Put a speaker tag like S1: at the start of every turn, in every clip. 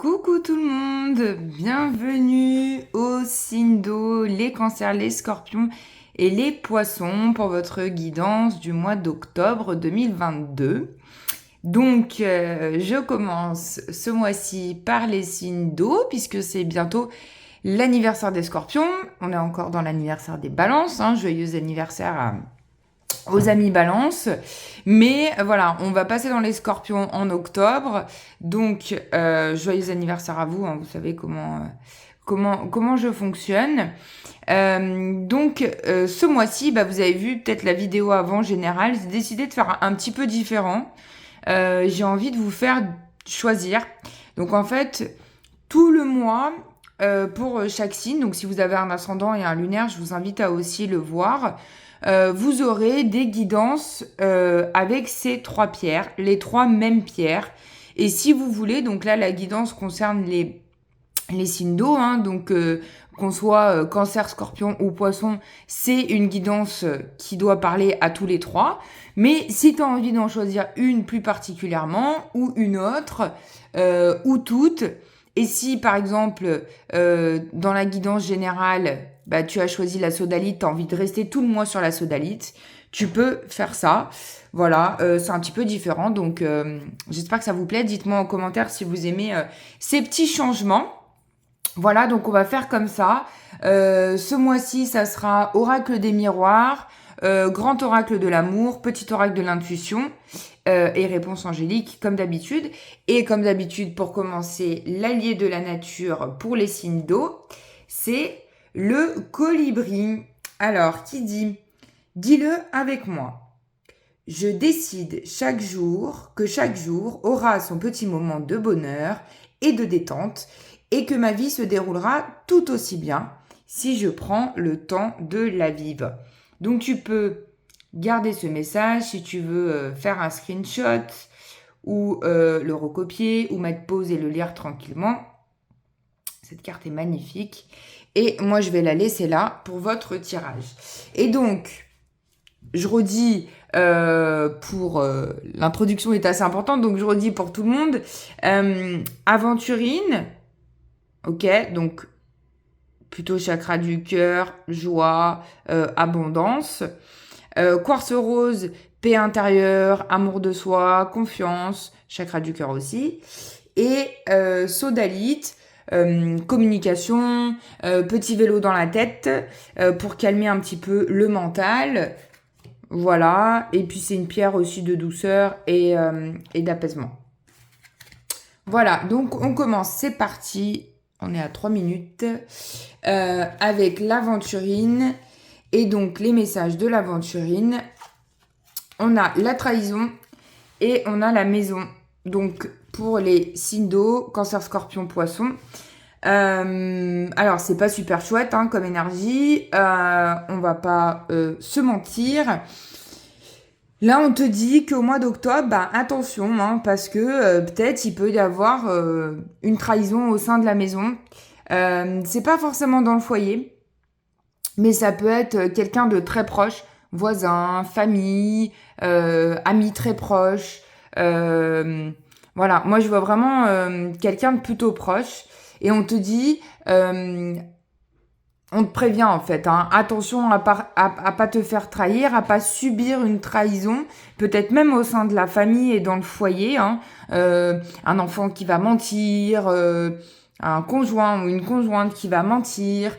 S1: Coucou tout le monde, bienvenue au signe d'eau, les cancers, les scorpions et les poissons pour votre guidance du mois d'octobre 2022. Donc, je commence ce mois-ci par les signes d'eau puisque c'est bientôt l'anniversaire des scorpions. On est encore dans l'anniversaire des balances, joyeux anniversaire aux amis balance. Mais voilà, on va passer dans les scorpions en octobre. Donc, joyeux anniversaire à vous. Vous savez comment je fonctionne. Ce mois-ci, vous avez vu peut-être la vidéo avant générale. J'ai décidé de faire un petit peu différent. J'ai envie de vous faire choisir. Donc, en fait, tout le mois, pour chaque signe, donc si vous avez un ascendant et un lunaire, je vous invite à aussi le voir. Vous aurez des guidances avec ces trois pierres, les trois mêmes pierres. Et si vous voulez, donc là, la guidance concerne les signes d'eau, donc qu'on soit cancer, scorpion ou poisson, c'est une guidance qui doit parler à tous les trois. Mais si tu as envie d'en choisir une plus particulièrement, ou une autre, ou toutes, et si par exemple, dans la guidance générale, tu as choisi la sodalite, tu as envie de rester tout le mois sur la sodalite, tu peux faire ça. Voilà, c'est un petit peu différent. Donc, j'espère que ça vous plaît. Dites-moi en commentaire si vous aimez ces petits changements. Voilà, donc on va faire comme ça. Ce mois-ci, ça sera oracle des miroirs, grand oracle de l'amour, petit oracle de l'intuition et réponse angélique comme d'habitude. Et comme d'habitude, pour commencer, l'allié de la nature pour les signes d'eau, c'est le colibri. Alors, qui dit? Dis-le avec moi. Je décide que chaque jour aura son petit moment de bonheur et de détente et que ma vie se déroulera tout aussi bien si je prends le temps de la vivre. Donc tu peux garder ce message si tu veux faire un screenshot ou le recopier ou mettre pause et le lire tranquillement. Cette carte est magnifique. Et moi, je vais la laisser là pour votre tirage. Et donc, je redis, l'introduction est assez importante, donc je redis pour tout le monde. Aventurine, ok, donc plutôt chakra du cœur, joie, abondance. Quartz rose, paix intérieure, amour de soi, confiance, chakra du cœur aussi. Et sodalite, communication, petit vélo dans la tête pour calmer un petit peu le mental. Voilà. Et puis c'est une pierre aussi de douceur et d'apaisement. Voilà, donc on commence, c'est parti. On est à 3 minutes avec l'aventurine. Et donc les messages de l'aventurine. On a la trahison et on a la maison. Donc pour les signes d'eau, cancer, scorpion, poisson. Alors c'est pas super chouette comme énergie, on va pas se mentir. Là on te dit qu'au mois d'octobre, attention, parce que peut-être il peut y avoir une trahison au sein de la maison. C'est pas forcément dans le foyer, mais ça peut être quelqu'un de très proche, voisin, famille, amis très proches. Voilà, moi je vois vraiment quelqu'un de plutôt proche. Et on te dit, on te prévient en fait, attention à pas te faire trahir, à pas subir une trahison, peut-être même au sein de la famille et dans le foyer, un enfant qui va mentir, un conjoint ou une conjointe qui va mentir.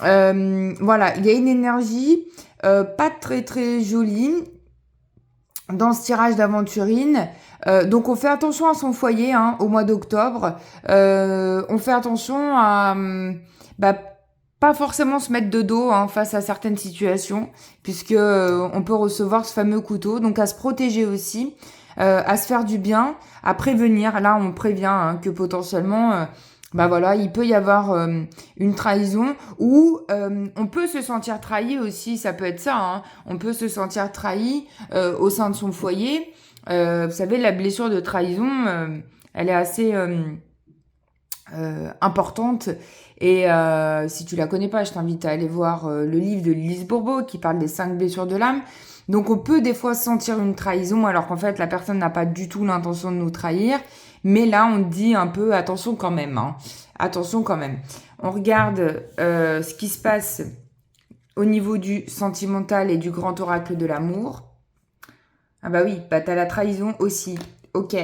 S1: Voilà, il y a une énergie pas très très jolie dans ce tirage d'aventurine. Donc on fait attention à son foyer au mois d'octobre. On fait attention à pas forcément se mettre de dos face à certaines situations, puisque on peut recevoir ce fameux couteau. Donc à se protéger aussi, à se faire du bien, à prévenir. Là on prévient que potentiellement voilà, il peut y avoir une trahison ou on peut se sentir trahi aussi, ça peut être ça. On peut se sentir trahi au sein de son foyer. Vous savez, la blessure de trahison, elle est assez importante. Et si tu la connais pas, je t'invite à aller voir le livre de Lise Bourbeau qui parle des 5 blessures de l'âme. Donc on peut des fois sentir une trahison alors qu'en fait la personne n'a pas du tout l'intention de nous trahir. Mais là, on dit un peu attention quand même. Hein. Attention quand même. On regarde ce qui se passe au niveau du sentimental et du grand oracle de l'amour. Ah bah oui, bah t'as la trahison aussi. Ok.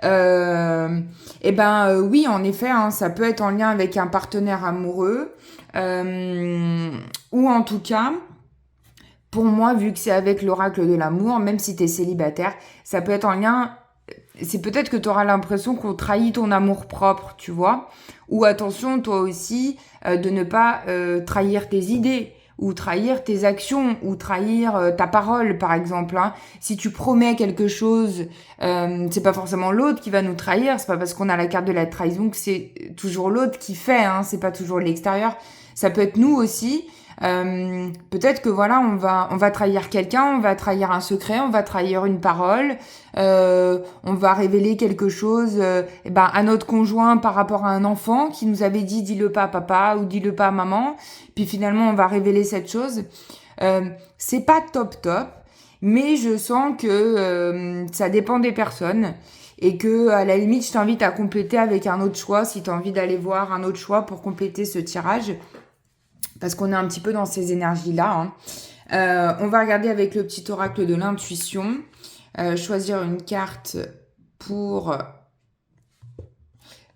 S1: Oui, en effet, hein, ça peut être en lien avec un partenaire amoureux. Ou en tout cas, pour moi, vu que c'est avec l'oracle de l'amour, même si t'es célibataire, ça peut être en lien... C'est peut-être que tu auras l'impression qu'on trahit ton amour propre, tu vois. Ou attention, toi aussi, de ne pas trahir tes idées, ou trahir tes actions, ou trahir ta parole, par exemple. Hein. Si tu promets quelque chose, c'est pas forcément l'autre qui va nous trahir. C'est pas parce qu'on a la carte de la trahison que c'est toujours l'autre qui fait. Hein. C'est pas toujours l'extérieur. Ça peut être nous aussi. Peut-être que voilà, on va trahir quelqu'un, on va trahir un secret, on va trahir une parole, on va révéler quelque chose à notre conjoint par rapport à un enfant qui nous avait dit dis-le pas à papa ou dis-le pas à maman, puis finalement on va révéler cette chose. C'est pas top, mais je sens que ça dépend des personnes et que à la limite je t'invite à compléter avec un autre choix si tu as envie d'aller voir un autre choix pour compléter ce tirage. Parce qu'on est un petit peu dans ces énergies-là. Hein. On va regarder avec le petit oracle de l'intuition. Choisir une carte pour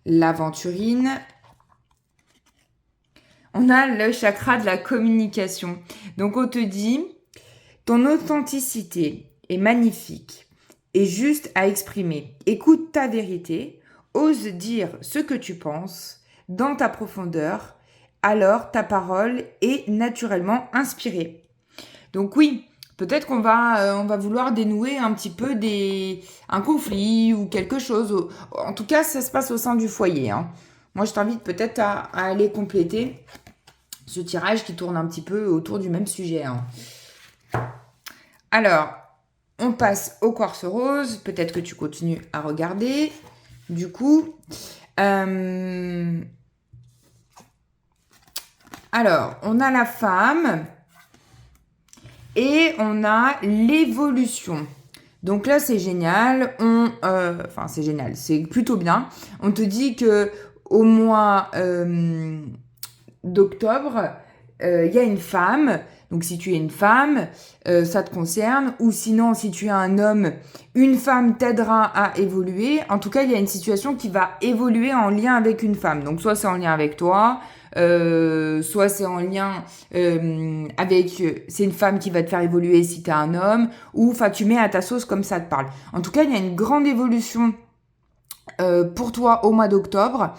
S1: l'aventurine. On a le chakra de la communication. Donc on te dit, ton authenticité est magnifique et juste à exprimer. Écoute ta vérité, ose dire ce que tu penses dans ta profondeur. Alors ta parole est naturellement inspirée. Donc oui, peut-être qu'on va vouloir dénouer un petit peu un conflit ou quelque chose. En tout cas, ça se passe au sein du foyer. Hein. Moi, je t'invite peut-être à aller compléter ce tirage qui tourne un petit peu autour du même sujet. Hein. Alors, on passe au quartz rose. Peut-être que tu continues à regarder. Du coup... Alors, on a la femme et on a l'évolution. Donc là, c'est génial. C'est génial, c'est plutôt bien. On te dit que au mois d'octobre, il y a une femme. Donc si tu es une femme, ça te concerne. Ou sinon, si tu es un homme, une femme t'aidera à évoluer. En tout cas, il y a une situation qui va évoluer en lien avec une femme. Donc soit c'est en lien avec toi, soit c'est en lien c'est une femme qui va te faire évoluer si t'es un homme, ou enfin tu mets à ta sauce comme ça te parle. En tout cas, il y a une grande évolution pour toi au mois d'octobre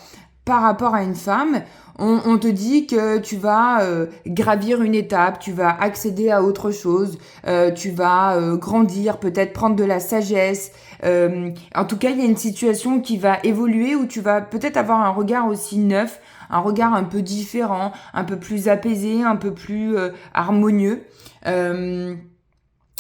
S1: par rapport à une femme. On te dit que tu vas gravir une étape, tu vas accéder à autre chose, tu vas grandir, peut-être prendre de la sagesse. En tout cas, il y a une situation qui va évoluer où tu vas peut-être avoir un regard aussi neuf, un regard un peu différent, un peu plus apaisé, un peu plus harmonieux.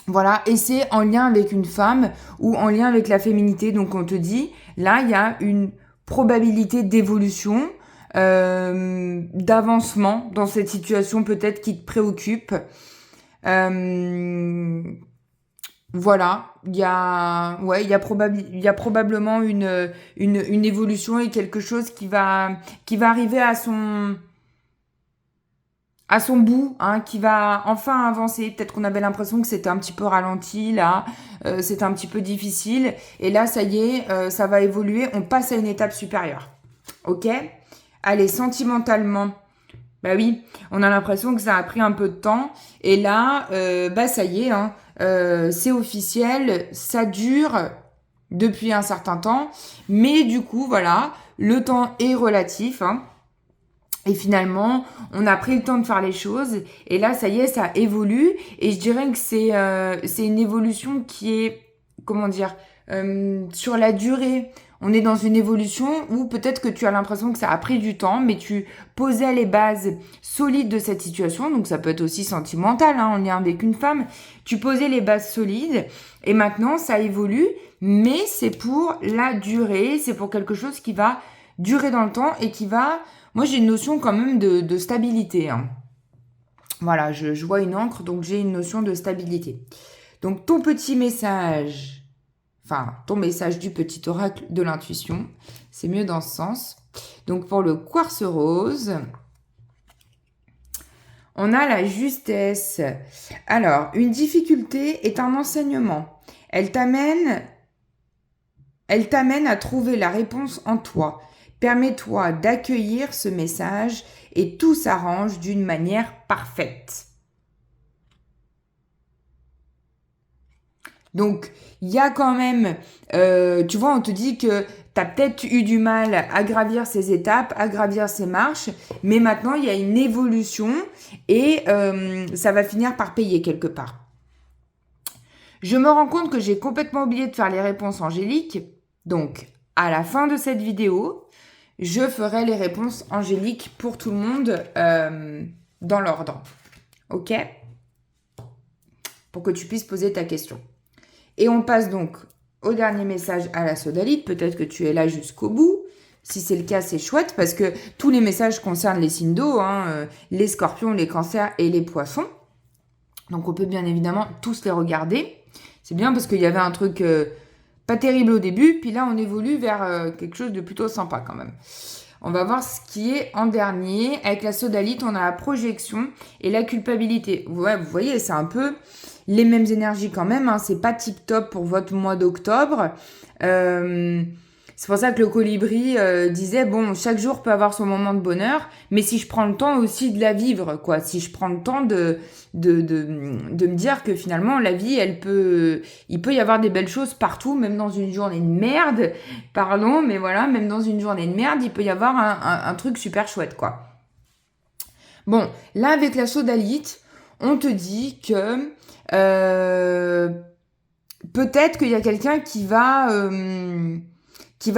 S1: Voilà, et c'est en lien avec une femme ou en lien avec la féminité. Donc on te dit, là, il y a une probabilité d'évolution, d'avancement dans cette situation peut-être qui te préoccupe. Voilà, il y a probablement une évolution et quelque chose qui va arriver à son bout, hein, qui va enfin avancer. Peut-être qu'on avait l'impression que c'était un petit peu ralenti, là, c'était un petit peu difficile. Et là, ça y est, ça va évoluer, on passe à une étape supérieure. Ok ? Allez, sentimentalement, bah oui, on a l'impression que ça a pris un peu de temps. Et là, ça y est, hein, c'est officiel, ça dure depuis un certain temps. Mais du coup, voilà, le temps est relatif, hein. Et finalement, on a pris le temps de faire les choses. Et là, ça y est, ça évolue. Et je dirais que c'est une évolution qui est, comment dire, sur la durée. On est dans une évolution où peut-être que tu as l'impression que ça a pris du temps, mais tu posais les bases solides de cette situation. Donc ça peut être aussi sentimental, hein, en lien avec une femme. Tu posais les bases solides et maintenant ça évolue, mais c'est pour la durée. C'est pour quelque chose qui va durer dans le temps et qui va... Moi, j'ai une notion quand même de stabilité. Hein. Voilà, je vois une encre, donc j'ai une notion de stabilité. Donc, ton petit message Enfin, ton message du petit oracle de l'intuition. C'est mieux dans ce sens. Donc, pour le quartz rose, on a la justesse. Alors, une difficulté est un enseignement. Elle t'amène à trouver la réponse en toi. Permets-toi d'accueillir ce message et tout s'arrange d'une manière parfaite. Donc, il y a quand même, tu vois, on te dit que tu as peut-être eu du mal à gravir ces étapes, à gravir ces marches, mais maintenant, il y a une évolution et ça va finir par payer quelque part. Je me rends compte que j'ai complètement oublié de faire les réponses angéliques. Donc, à la fin de cette vidéo, je ferai les réponses angéliques pour tout le monde dans l'ordre. OK? Pour que tu puisses poser ta question. Et on passe donc au dernier message à la sodalite. Peut-être que tu es là jusqu'au bout. Si c'est le cas, c'est chouette parce que tous les messages concernent les signes d'eau, les scorpions, les cancers et les poissons. Donc on peut bien évidemment tous les regarder. C'est bien parce qu'il y avait un truc pas terrible au début, puis là on évolue vers quelque chose de plutôt sympa quand même. On va voir ce qui est en dernier. Avec la sodalite, on a la projection et la culpabilité. Ouais, vous voyez, c'est un peu les mêmes énergies quand même. C'est pas tip top pour votre mois d'octobre. C'est pour ça que le colibri disait, bon, chaque jour peut avoir son moment de bonheur, mais si je prends le temps aussi de la vivre, quoi. Si je prends le temps de me dire que finalement, la vie, il peut y avoir des belles choses partout, même dans une journée de merde, pardon, mais voilà, même dans une journée de merde, il peut y avoir un truc super chouette, quoi. Bon, là, avec la sodalite, on te dit que peut-être qu'il y a quelqu'un qui va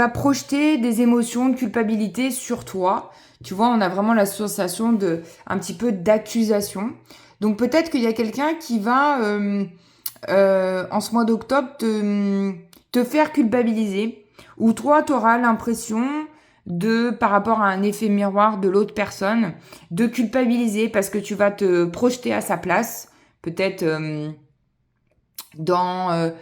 S1: projeter des émotions de culpabilité sur toi. Tu vois, on a vraiment la sensation un petit peu d'accusation. Donc peut-être qu'il y a quelqu'un qui va, en ce mois d'octobre, te faire culpabiliser. Ou toi, tu auras l'impression par rapport à un effet miroir de l'autre personne, de culpabiliser parce que tu vas te projeter à sa place. Peut-être dans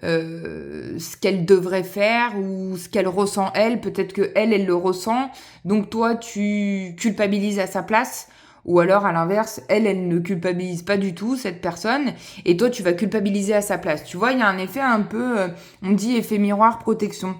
S1: ce qu'elle devrait faire ou ce qu'elle ressent elle, peut-être que elle le ressent, donc toi tu culpabilises à sa place, ou alors à l'inverse, elle ne culpabilise pas du tout cette personne, et toi tu vas culpabiliser à sa place. Tu vois, il y a un effet un peu, on dit effet miroir protection.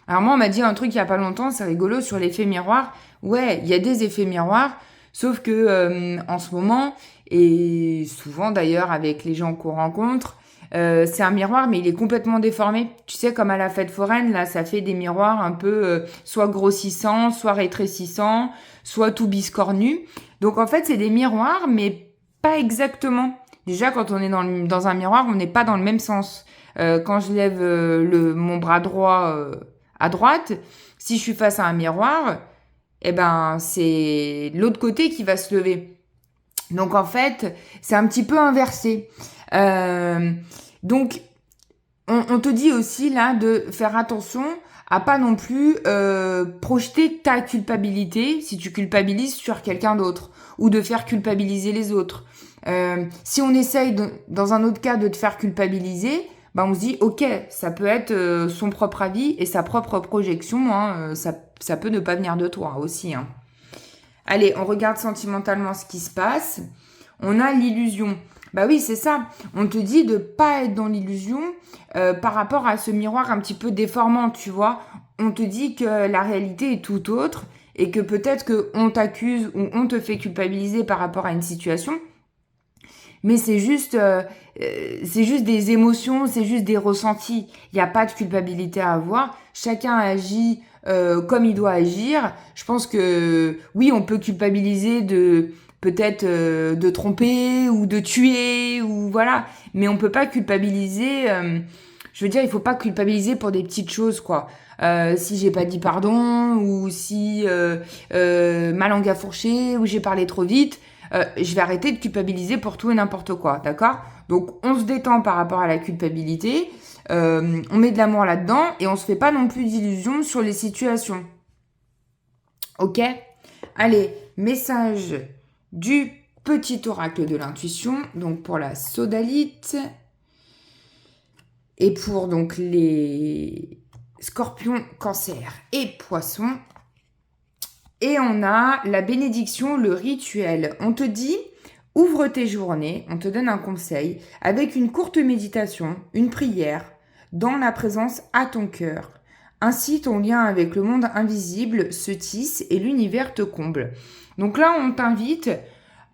S1: Alors moi on m'a dit un truc il y a pas longtemps, c'est rigolo sur l'effet miroir. Ouais, il y a des effets miroirs, sauf que en ce moment, et souvent d'ailleurs avec les gens qu'on rencontre, c'est un miroir, mais il est complètement déformé. Tu sais, comme à la fête foraine, là, ça fait des miroirs un peu soit grossissants, soit rétrécissants, soit tout biscornus. Donc, en fait, c'est des miroirs, mais pas exactement. Déjà, quand on est dans un miroir, on n'est pas dans le même sens. Quand je lève mon bras droit à droite, si je suis face à un miroir, eh ben, c'est l'autre côté qui va se lever. Donc, en fait, c'est un petit peu inversé. Donc, on te dit aussi là de faire attention à pas non plus projeter ta culpabilité si tu culpabilises sur quelqu'un d'autre ou de faire culpabiliser les autres. Si on essaye dans un autre cas de te faire culpabiliser, on se dit ok, ça peut être son propre avis et sa propre projection, ça peut ne pas venir de toi aussi. Allez, on regarde sentimentalement ce qui se passe. On a l'illusion. Bah oui, c'est ça. On te dit de pas être dans l'illusion par rapport à ce miroir un petit peu déformant, tu vois. On te dit que la réalité est tout autre et que peut-être qu'on t'accuse ou on te fait culpabiliser par rapport à une situation. Mais c'est juste des émotions, c'est juste des ressentis. Il n'y a pas de culpabilité à avoir. Chacun agit comme il doit agir. Je pense que oui, on peut culpabiliser peut-être de tromper ou de tuer ou voilà, mais on peut pas culpabiliser. Je veux dire, il faut pas culpabiliser pour des petites choses quoi. Si j'ai pas dit pardon ou si ma langue a fourché ou j'ai parlé trop vite, je vais arrêter de culpabiliser pour tout et n'importe quoi, d'accord? Donc on se détend par rapport à la culpabilité, on met de l'amour là-dedans et on se fait pas non plus d'illusions sur les situations. Ok? Allez, message du petit oracle de l'intuition, donc pour la sodalite. Et pour donc les scorpions, cancer et poissons. Et on a la bénédiction, le rituel. On te dit, ouvre tes journées, on te donne un conseil, avec une courte méditation, une prière, dans la présence à ton cœur. Ainsi, ton lien avec le monde invisible se tisse et l'univers te comble. Donc là, on t'invite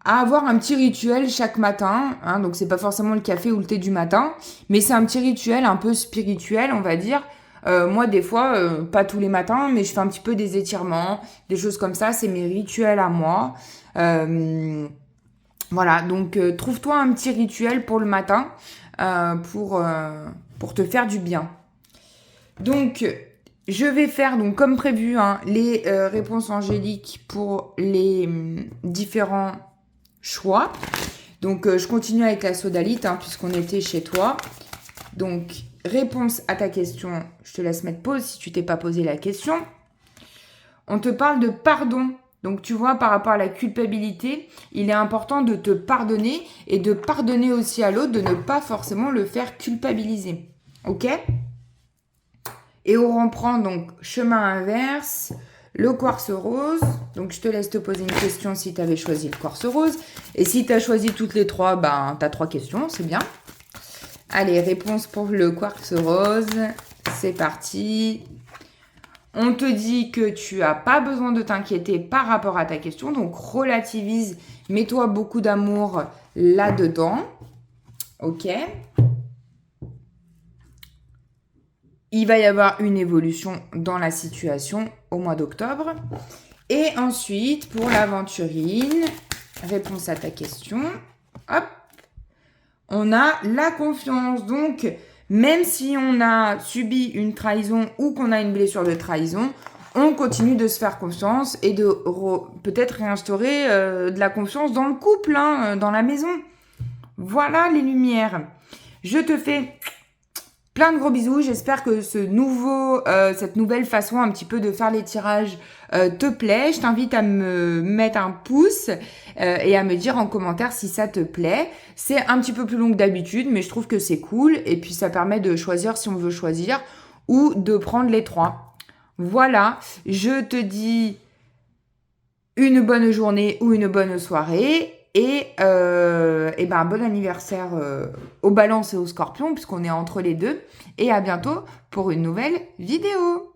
S1: à avoir un petit rituel chaque matin. Hein, donc, c'est pas forcément le café ou le thé du matin, mais c'est un petit rituel un peu spirituel, on va dire. Moi, des fois, pas tous les matins, mais je fais un petit peu des étirements, des choses comme ça. C'est mes rituels à moi. Voilà, donc trouve-toi un petit rituel pour le matin pour te faire du bien. Donc, je vais faire, donc comme prévu, hein, les réponses angéliques pour les différents choix. Donc, je continue avec la sodalite, hein, puisqu'on était chez toi. Donc, réponse à ta question, je te laisse mettre pause si tu t'es pas posé la question. On te parle de pardon. Donc, tu vois, par rapport à la culpabilité, il est important de te pardonner et de pardonner aussi à l'autre, de ne pas forcément le faire culpabiliser. Ok ? Et on reprend donc chemin inverse, le quartz rose. Donc, je te laisse te poser une question si tu avais choisi le quartz rose. Et si tu as choisi toutes les trois, ben, tu as 3 questions, c'est bien. Allez, réponse pour le quartz rose. C'est parti. On te dit que tu n'as pas besoin de t'inquiéter par rapport à ta question. Donc, relativise. Mets-toi beaucoup d'amour là-dedans. Ok. Il va y avoir une évolution dans la situation au mois d'octobre. Et ensuite, pour l'aventurine, réponse à ta question. Hop. On a la confiance. Donc, même si on a subi une trahison ou qu'on a une blessure de trahison, on continue de se faire confiance et de peut-être réinstaurer de la confiance dans le couple, hein, dans la maison. Voilà les lumières. Je te fais plein de gros bisous. J'espère que cette nouvelle façon un petit peu de faire les tirages te plaît. Je t'invite à me mettre un pouce et à me dire en commentaire si ça te plaît. C'est un petit peu plus long que d'habitude, mais je trouve que c'est cool. Et puis ça permet de choisir si on veut choisir ou de prendre les 3. Voilà, je te dis une bonne journée ou une bonne soirée. Et ben, bon anniversaire aux balances et aux scorpions, puisqu'on est entre les deux. Et à bientôt pour une nouvelle vidéo.